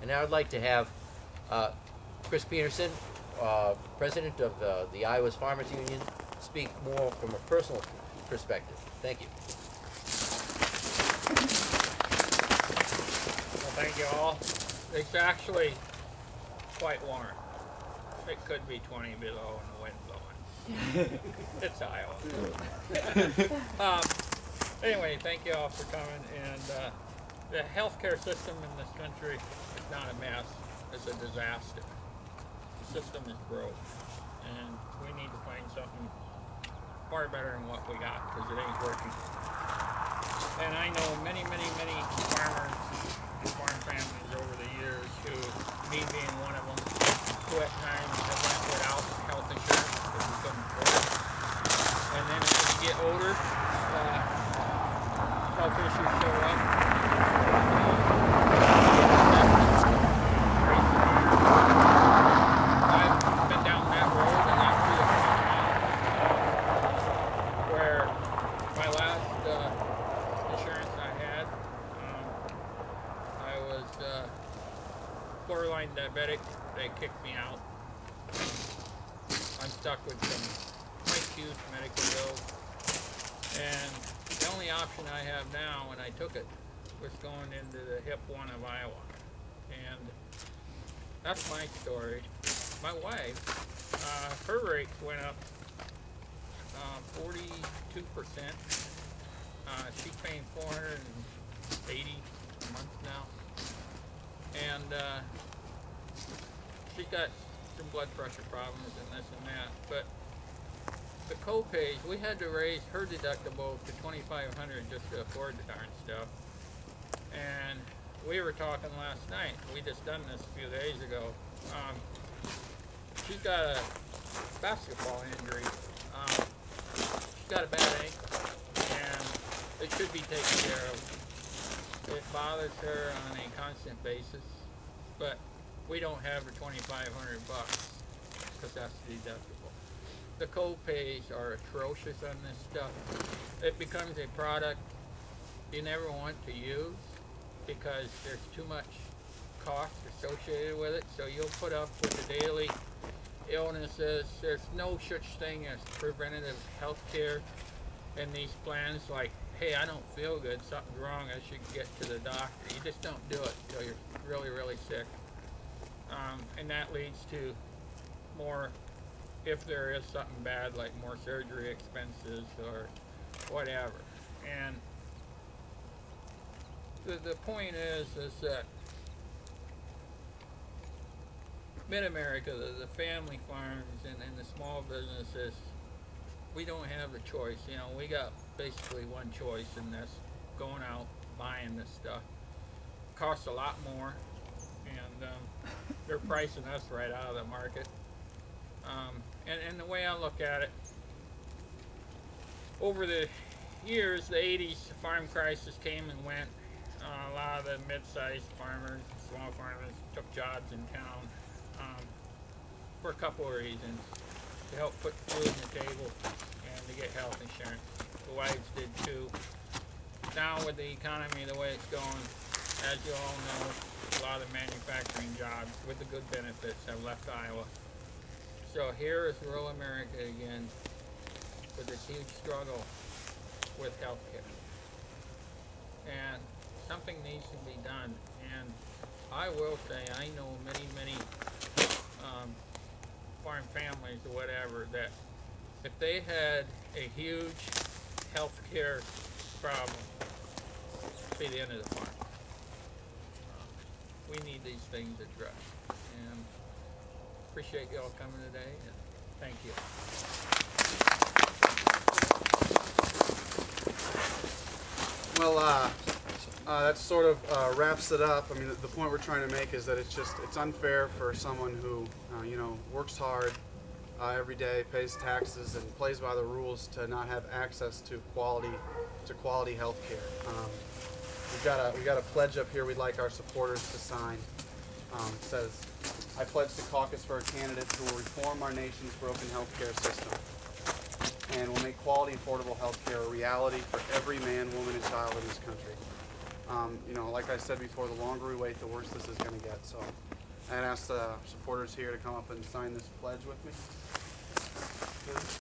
And now I'd like to have Chris Peterson, president of the Iowa's Farmers Union, speak more from a personal perspective. Thank you. Well, thank you all. It's actually quite warm. It could be 20 below and the wind blowing. It's Iowa. Anyway, thank you all for coming. And the healthcare system in this country is not a mess. It's a disaster. The system is broke. And we need to find something far better than what we got, because it ain't working. And I know many, many, many farmers and farm families over the years who, me being one of them, who at times have went without health insurance because we couldn't afford it. And then as you get older, health issues show up. I've been down that road, and that's really where my last insurance I had, I was borderline diabetic. They kicked me out. I'm stuck with some quite huge medical bills, and the only option I have now, when I took it, was going into the HIP 1 of Iowa. And that's my story. My wife, her rates went up 42%. She's paying $480 a month now. And she's got some blood pressure problems and this and that. But the co-pays, we had to raise her deductible to $2,500 just to afford the darn stuff. And we were talking last night, we just done this a few days ago. She's got a basketball injury. She's got a bad ankle, and it should be taken care of. It bothers her on a constant basis, but we don't have the $2,500 because that's the deductible. The co-pays are atrocious on this stuff. It becomes a product you never want to use because there's too much cost associated with it, so you'll put up with the daily illnesses. There's no such thing as preventative health care in these plans, like, hey, I don't feel good, something's wrong, I should get to the doctor. You just don't do it until you're really, really sick. And that leads to more, if there is something bad, like more surgery expenses or whatever. And the point is that Mid-America, the family farms and the small businesses, we don't have the choice. You know, we got basically one choice, and that's going out, buying this stuff. It costs a lot more, and they're pricing us right out of the market. And the way I look at it, over the years, the 80s, the farm crisis came and went. A lot of the mid-sized farmers, small farmers, took jobs in town for a couple of reasons. To help put food on the table and to get health insurance. The wives did too. Now with the economy the way it's going, as you all know, a lot of the manufacturing jobs with the good benefits have left Iowa. So here is rural America again with this huge struggle with health care. And something needs to be done. And I will say, I know many, many farm families or whatever that if they had a huge health care problem, it'd be the end of the farm. We need these things addressed. And appreciate you all coming today, and thank you. Well, that sort of wraps it up. I mean, the point we're trying to make is that it's unfair for someone who works hard every day, pays taxes, and plays by the rules to not have access to quality health care. We got a pledge up here we'd like our supporters to sign. It says, "I pledge to caucus for a candidate who will reform our nation's broken health care system and will make quality, affordable health care a reality for every man, woman, and child in this country. You know, like I said before, the longer we wait, the worse this is going to get. So I'd ask the supporters here to come up and sign this pledge with me.